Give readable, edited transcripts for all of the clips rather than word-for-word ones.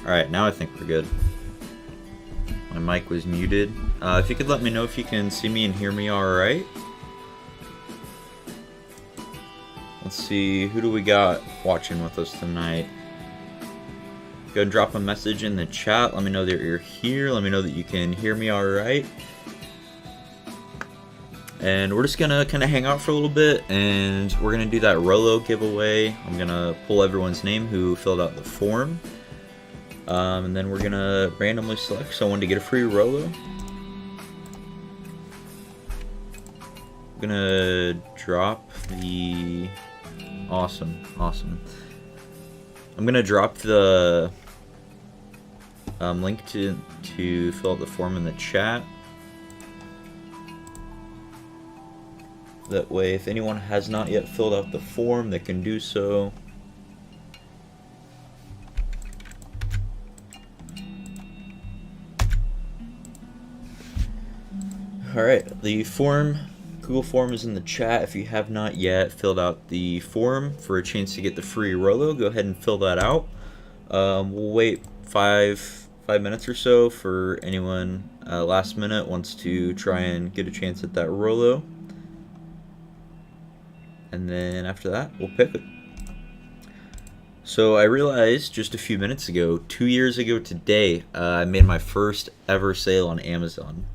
Alright, now I think we're good. My mic was muted. If you could let me know if you can see me and hear me alright. Let's see, who do we got watching with us tonight? Go and drop a message in the chat. Let me know that you're here. Let me know that you can hear me alright. And we're just gonna kind of hang out for a little bit, and we're gonna do that ROLLO giveaway. I'm gonna pull everyone's name who filled out the form. And then we're gonna randomly select someone to get a free ROLLO. I'm gonna drop the... Awesome. I'm gonna drop the link to fill out the form in the chat. That way, if anyone has not yet filled out the form, they can do so. Alright, the form, Google form is in the chat. If you have not yet filled out the form for a chance to get the free ROLLO, go ahead and fill that out. We'll wait five minutes or so for anyone last minute wants to try and get a chance at that ROLLO. And then after that, we'll pick it. So I realized just a few minutes ago, 2 years ago today, I made my first ever sale on Amazon.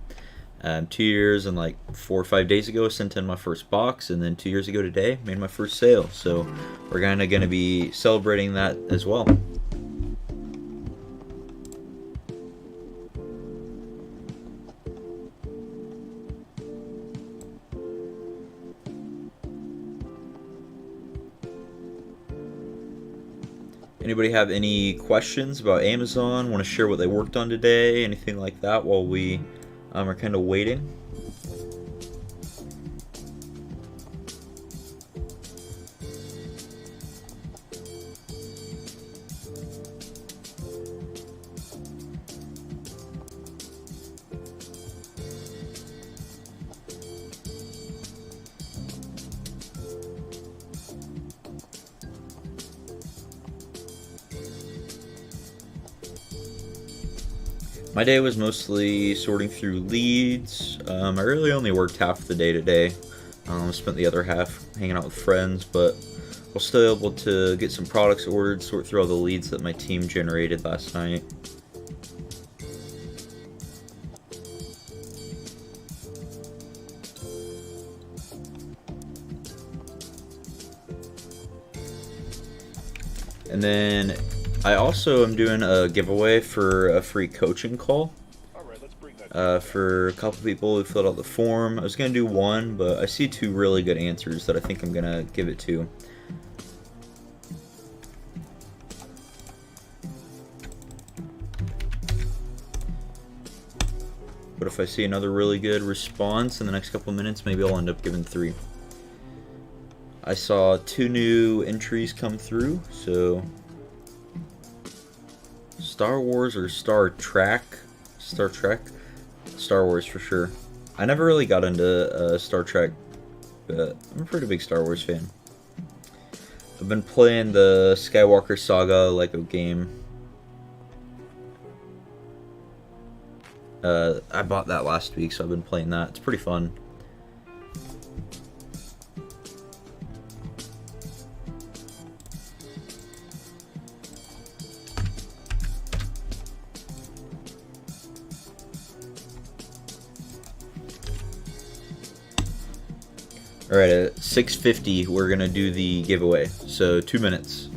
2 years and like 4 or 5 days ago, sent in my first box, and then 2 years ago today, made my first sale. So we're kind of going to be celebrating that as well. Anybody have any questions about Amazon? Want to share what they worked on today? Anything like that while we are kind of waiting? My day was mostly sorting through leads. I really only worked half the day today. Spent the other half hanging out with friends, but I was still able to get some products ordered, sort through all the leads that my team generated last night. And then I also am doing a giveaway for a free coaching call for a couple people who filled out the form. I was going to do one, but I see two really good answers that I think I'm going to give it to. But if I see another really good response in the next couple minutes, maybe I'll end up giving three. I saw 2 new entries come through, so... Star Wars or Star Trek? Star Trek? Star Wars for sure. I never really got into Star Trek, but I'm a pretty big Star Wars fan. I've been playing the Skywalker Saga Lego game. I bought that last week, so I've been playing that. It's pretty fun. Alright, at 6:50 we're gonna do the giveaway. So 2 minutes.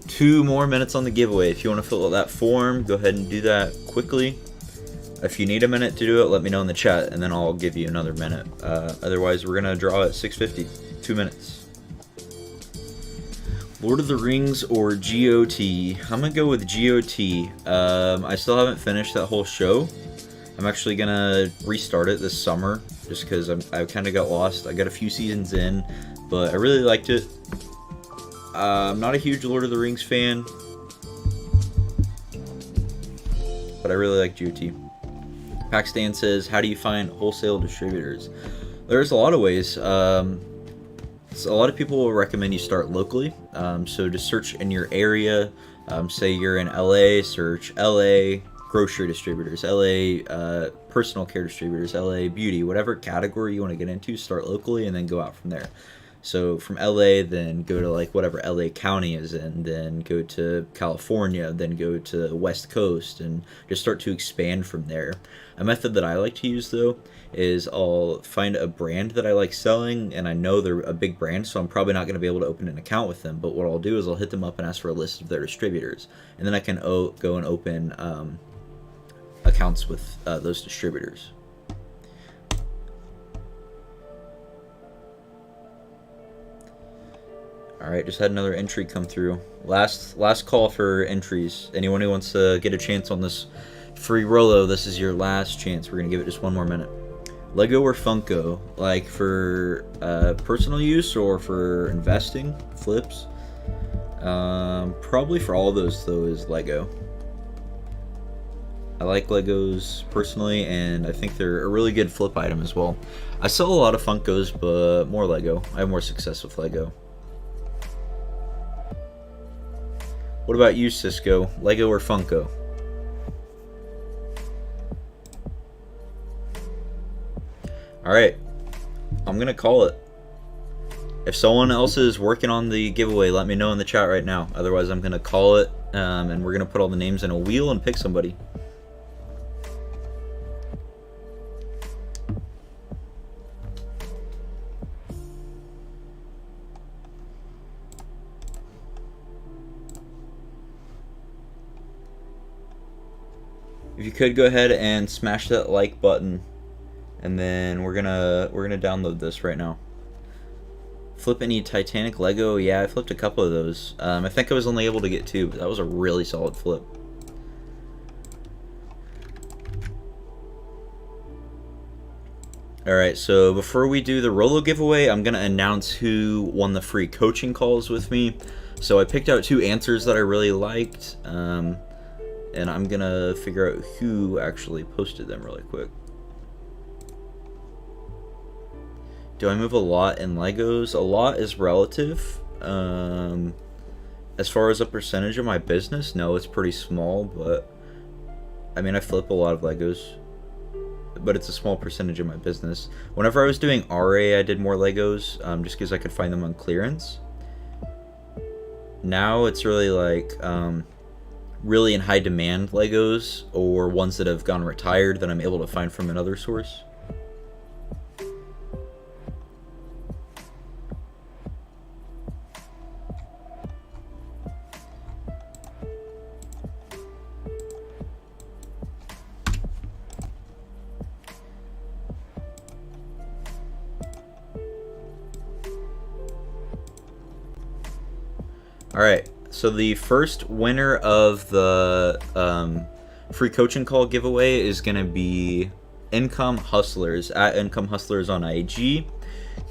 2 more minutes on the giveaway. If you want to fill out that form, go ahead and do that quickly. If you need a minute to do it, let me know in the chat, and then I'll give you another minute. Otherwise, we're gonna draw at 6:50. 2 minutes. Lord of the Rings or GOT? I'm gonna go with GOT. I still haven't finished that whole show. I'm actually gonna restart it this summer, just because I kind of got lost. I got a few seasons in, but I really liked it. I'm not a huge Lord of the Rings fan, but I really like GOT. Paxtan says, how do you find wholesale distributors? There's a lot of ways. So a lot of people will recommend you start locally. So just search in your area. Say you're in LA, search LA grocery distributors, LA personal care distributors, LA beauty, whatever category you want to get into, start locally and then go out from there. So from LA, then go to like whatever LA County is in, then go to California, then go to the West Coast, and just start to expand from there. A method that I like to use though is I'll find a brand that I like selling, and I know they're a big brand, so I'm probably not going to be able to open an account with them. But what I'll do is I'll hit them up and ask for a list of their distributors, and then I can go and open accounts with those distributors. Alright, just had another entry come through. Last call for entries. Anyone who wants to get a chance on this free Rollo, this is your last chance. We're going to give it just one more minute. Lego or Funko? Like for personal use or for investing? Flips? Probably for all of those though is Lego. I like Legos personally, and I think they're a really good flip item as well. I sell a lot of Funkos, but more Lego. I have more success with Lego. What about you, Cisco? Lego or Funko? Alright, I'm gonna call it. If someone else is working on the giveaway, let me know in the chat right now. Otherwise, I'm gonna call it, and we're gonna put all the names in a wheel and pick somebody. If you could go ahead and smash that like button, and then we're gonna download this right now. Flip any Titanic Lego? Yeah, I flipped a couple of those. I think I was only able to get 2, but that was a really solid flip. Alright, so before we do the Rollo giveaway, I'm gonna announce who won the free coaching calls with me. So I picked out 2 answers that I really liked. And I'm gonna figure out who actually posted them really quick. Do I move a lot in Legos? A lot is relative. As far as a percentage of my business, no, it's pretty small, but I mean, I flip a lot of Legos, but it's a small percentage of my business. Whenever I was doing RA, I did more Legos, just because I could find them on clearance. Now it's really like, really in high demand Legos, or ones that have gone retired that I'm able to find from another source. Alright, so the first winner of the free coaching call giveaway is going to be Income Hustlers, at Income Hustlers on IG.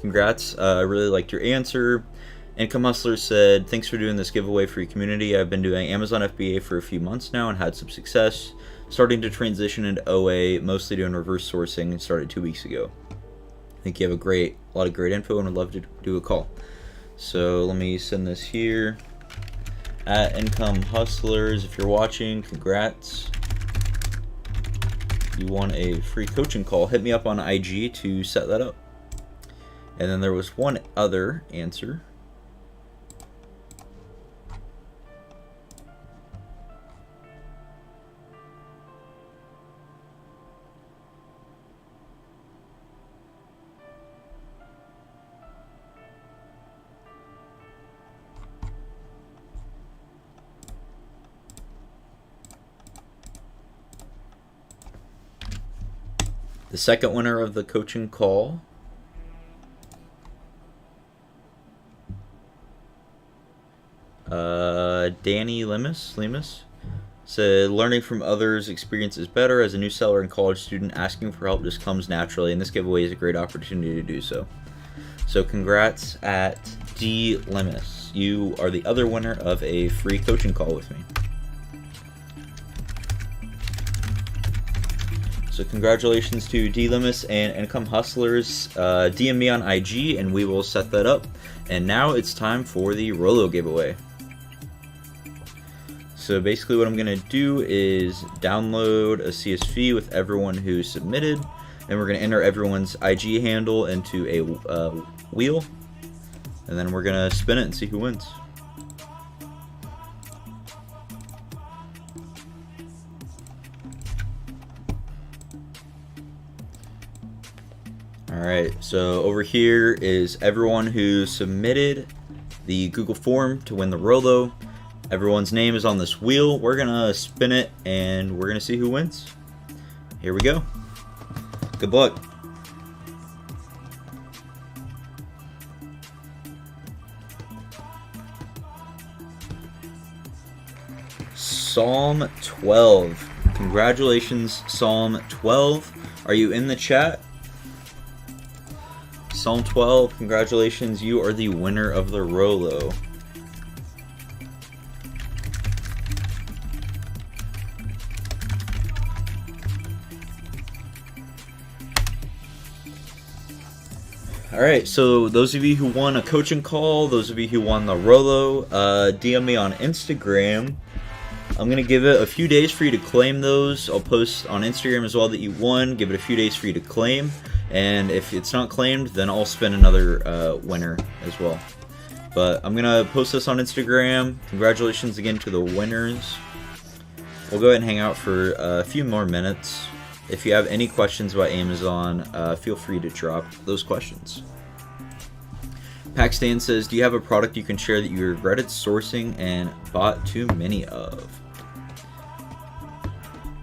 Congrats, I really liked your answer. Income Hustlers said, thanks for doing this giveaway for your community. I've been doing Amazon FBA for a few months now and had some success. Starting to transition into OA, mostly doing reverse sourcing, and started 2 weeks ago. I think you have a lot of great info and would love to do a call. So let me send this here. At Income Hustlers, if you're watching, congrats. You won a free coaching call. Hit me up on IG to set that up. And then there was one other answer. The second winner of the coaching call Danny Lemus said, learning from others' experience is better. As a new seller and college student, asking for help just comes naturally, and this giveaway is a great opportunity to do so. So congrats at D. Lemus. You are the other winner of a free coaching call with me. So congratulations to D. Lemus and Income Hustlers. DM me on IG and we will set that up. And now it's time for the Rollo giveaway. So basically what I'm going to do is download a CSV with everyone who submitted, and we're going to enter everyone's IG handle into a wheel, and then we're going to spin it and see who wins. Alright, so over here is everyone who submitted the Google form to win the ROLLO. Everyone's name is on this wheel. We're gonna spin it and we're gonna see who wins. Here we go. Good luck. Psalm 12. Congratulations, Psalm 12. Are you in the chat? Psalm 12, congratulations, you are the winner of the ROLLO. Alright, so those of you who won a coaching call, those of you who won the ROLLO, DM me on Instagram. I'm going to give it a few days for you to claim those. I'll post on Instagram as well that you won. Give it a few days for you to claim. And if it's not claimed, then I'll spin another winner as well. But I'm going to post this on Instagram. Congratulations again to the winners. We'll go ahead and hang out for a few more minutes. If you have any questions about Amazon, feel free to drop those questions. Paxtan says, do you have a product you can share that you regretted sourcing and bought too many of?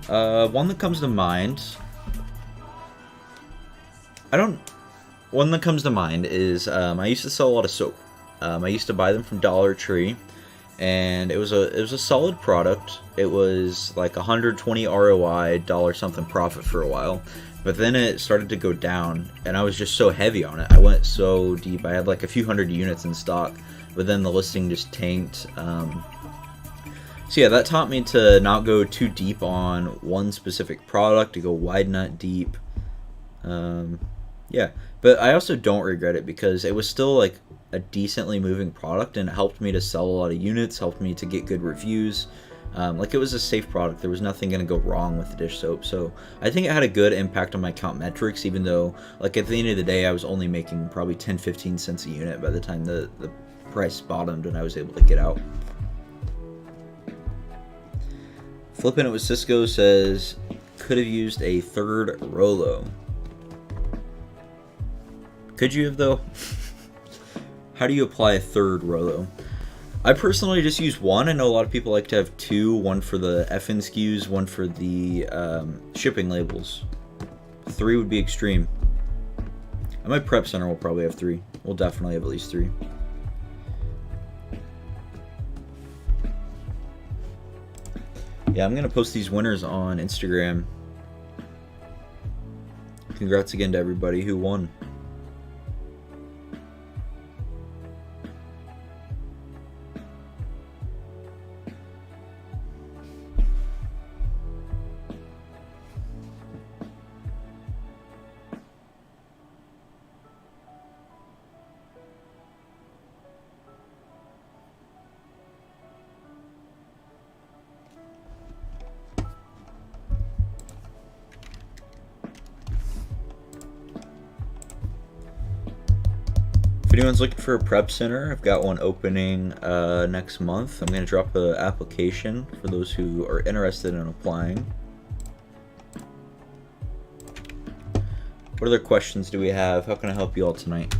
One that comes to mind... One that comes to mind is I used to sell a lot of soap. I used to buy them from Dollar Tree, and it was a solid product. It was like 120 ROI, dollar something profit for a while, but then it started to go down, and I was just so heavy on it. I went so deep. I had like a few hundred units in stock, but then the listing just tanked. So yeah, that taught me to not go too deep on one specific product, to go wide, not deep. Yeah, but I also don't regret it because it was still like a decently moving product, and it helped me to sell a lot of units, helped me to get good reviews. Like, it was a safe product. There was nothing going to go wrong with the dish soap. So I think it had a good impact on my account metrics, even though, like, at the end of the day, I was only making probably 10-15 cents a unit by the time the price bottomed and I was able to get out. Flipping it with Cisco says, could have used a third ROLLO. Could you have, though? How do you apply a third ROLLO? I personally just use one. I know a lot of people like to have two. One for the FN SKUs, one for the shipping labels. 3 would be extreme. At my prep center, we'll probably have 3. We'll definitely have at least 3. Yeah, I'm going to post these winners on Instagram. Congrats again to everybody who won. If anyone's looking for a prep center, I've got one opening next month. I'm going to drop an application for those who are interested in applying. What other questions do we have? How can I help you all tonight?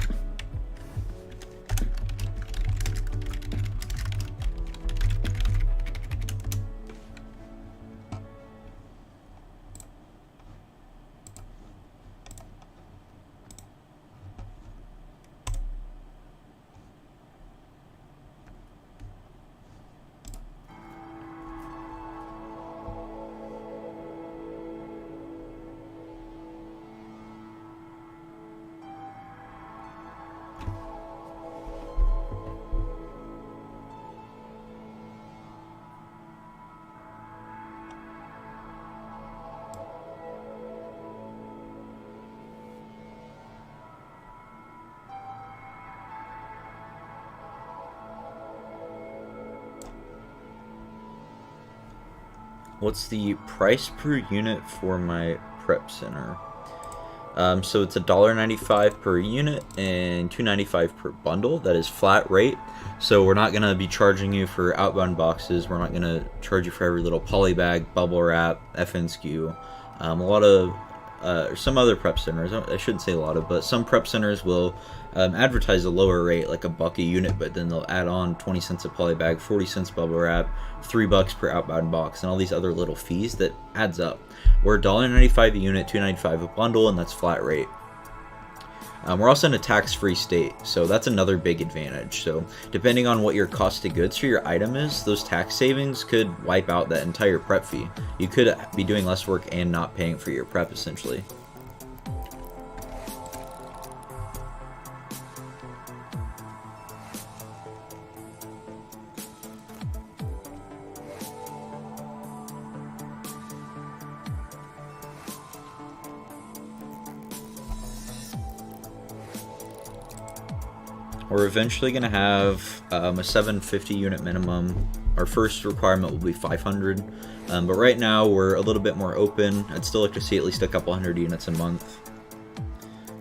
What's the price per unit for my prep center? So it's $1.95 per unit and $2.95 per bundle. That is flat rate. So we're not gonna be charging you for outbound boxes. We're not gonna charge you for every little poly bag, bubble wrap, FNSKU. A lot of some other prep centers, I shouldn't say a lot of, but some prep centers will advertise a lower rate, like $1 a unit, but then they'll add on 20 cents a poly bag, 40 cents bubble wrap, $3 per outbound box, and all these other little fees that adds up. We're $1.95 a unit, $2.95 a bundle, and that's flat rate. We're also in a tax-free state, so that's another big advantage. So depending on what your cost of goods for your item is, those tax savings could wipe out that entire prep fee. You could be doing less work and not paying for your prep, essentially. We're eventually going to have a 750 unit minimum. Our first requirement will be 500, but right now we're a little bit more open. I'd still like to see at least a couple hundred units a month.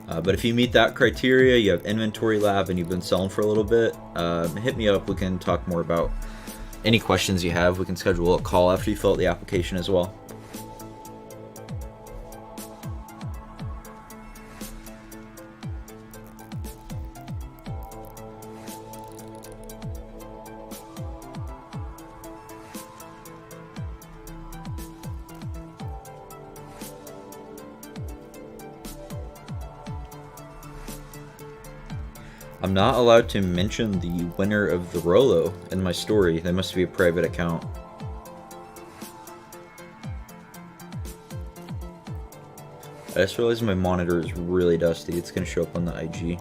But if you meet that criteria, you have inventory lab, and you've been selling for a little bit, hit me up. We can talk more about any questions you have. We can schedule a call after you fill out the application as well. I'm not allowed to mention the winner of the ROLLO in my story. That must be a private account. I just realized my monitor is really dusty. It's going to show up on the IG.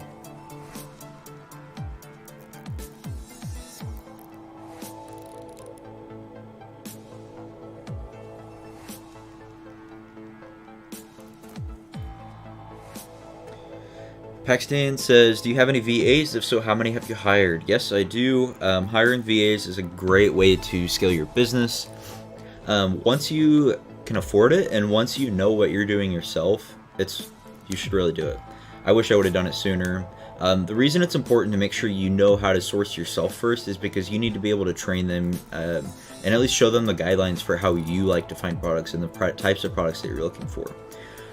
Paxton says, do you have any VAs? If so, how many have you hired? Yes, I do. Hiring VAs is a great way to scale your business. Once you can afford it, and once you know what you're doing yourself, you should really do it. I wish I would have done it sooner. The reason it's important to make sure you know how to source yourself first is because you need to be able to train them and at least show them the guidelines for how you like to find products and the types of products that you're looking for.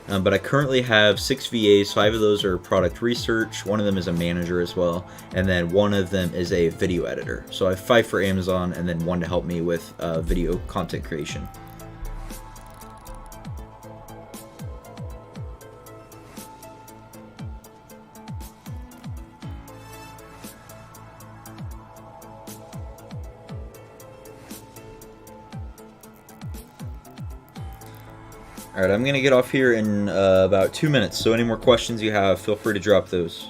But I currently have 6 VAs, 5 of those are product research, one of them is a manager as well, and then one of them is a video editor. So I have 5 for Amazon and then one to help me with video content creation. Alright, I'm going to get off here in about 2 minutes, so any more questions you have, feel free to drop those.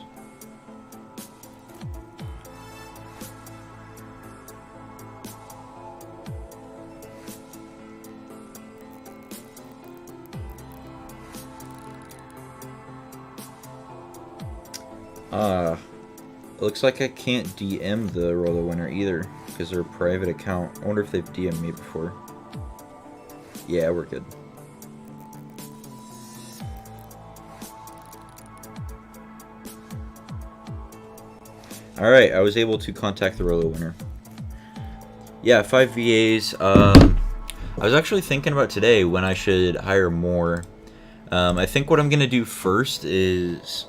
It looks like I can't DM the ROLLO winner either, because they're a private account. I wonder if they've DM'd me before. Yeah, we're good. Alright, I was able to contact the ROLLO winner. Yeah, 5 VAs. I was actually thinking about today when I should hire more. I think what I'm going to do first is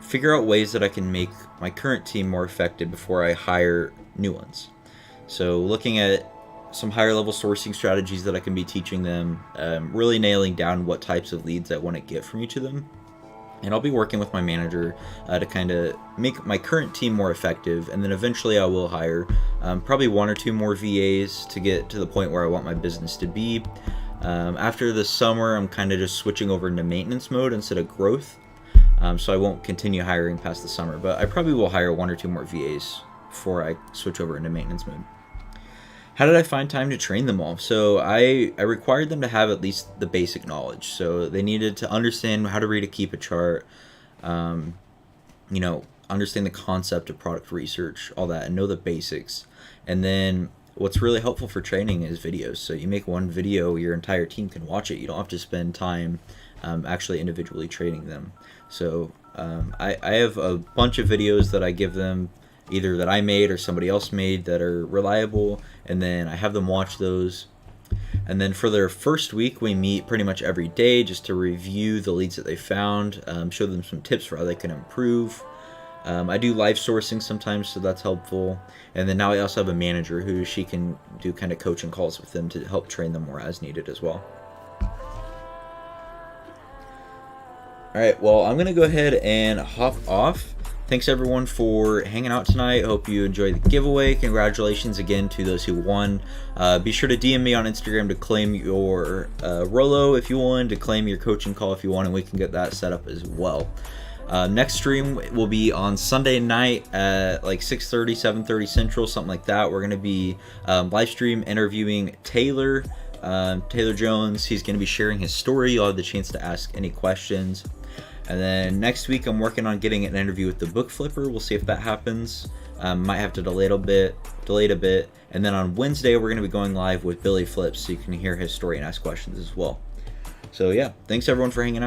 figure out ways that I can make my current team more effective before I hire new ones. So looking at some higher level sourcing strategies that I can be teaching them, really nailing down what types of leads I want to get from each of them. And I'll be working with my manager to kind of make my current team more effective, and then eventually I will hire probably 1 or 2 more VAs to get to the point where I want my business to be. After the summer, I'm kind of just switching over into maintenance mode instead of growth, so I won't continue hiring past the summer, but I probably will hire 1 or 2 more VAs before I switch over into maintenance mode. How did I find time to train them all? So I required them to have at least the basic knowledge. So they needed to understand how to read a keep a chart, understand the concept of product research, all that, and know the basics. And then what's really helpful for training is videos. So you make one video, your entire team can watch it. You don't have to spend time actually individually training them. So I have a bunch of videos that I give them, either that I made or somebody else made, that are reliable, and then I have them watch those. And then for their first week, we meet pretty much every day just to review the leads that they found, show them some tips for how they can improve. I do live sourcing sometimes, so that's helpful. And then now I also have a manager who she can do kind of coaching calls with them to help train them more as needed as well. Alright, well, I'm going to go ahead and hop off. Thanks everyone for hanging out tonight. Hope you enjoyed the giveaway. Congratulations again to those who won. Be sure to DM me on Instagram to claim your Rollo if you want, to claim your coaching call if you want, and we can get that set up as well. Next stream will be on Sunday night at like 6:30, 7:30 Central, something like that. We're going to be live stream interviewing Taylor Jones. He's going to be sharing his story. You'll have the chance to ask any questions. And then next week, I'm working on getting an interview with the book flipper. We'll see if that happens. Might have to delay it a bit. And then on Wednesday, we're going to be going live with Billy Flips, so you can hear his story and ask questions as well. So yeah, thanks everyone for hanging out.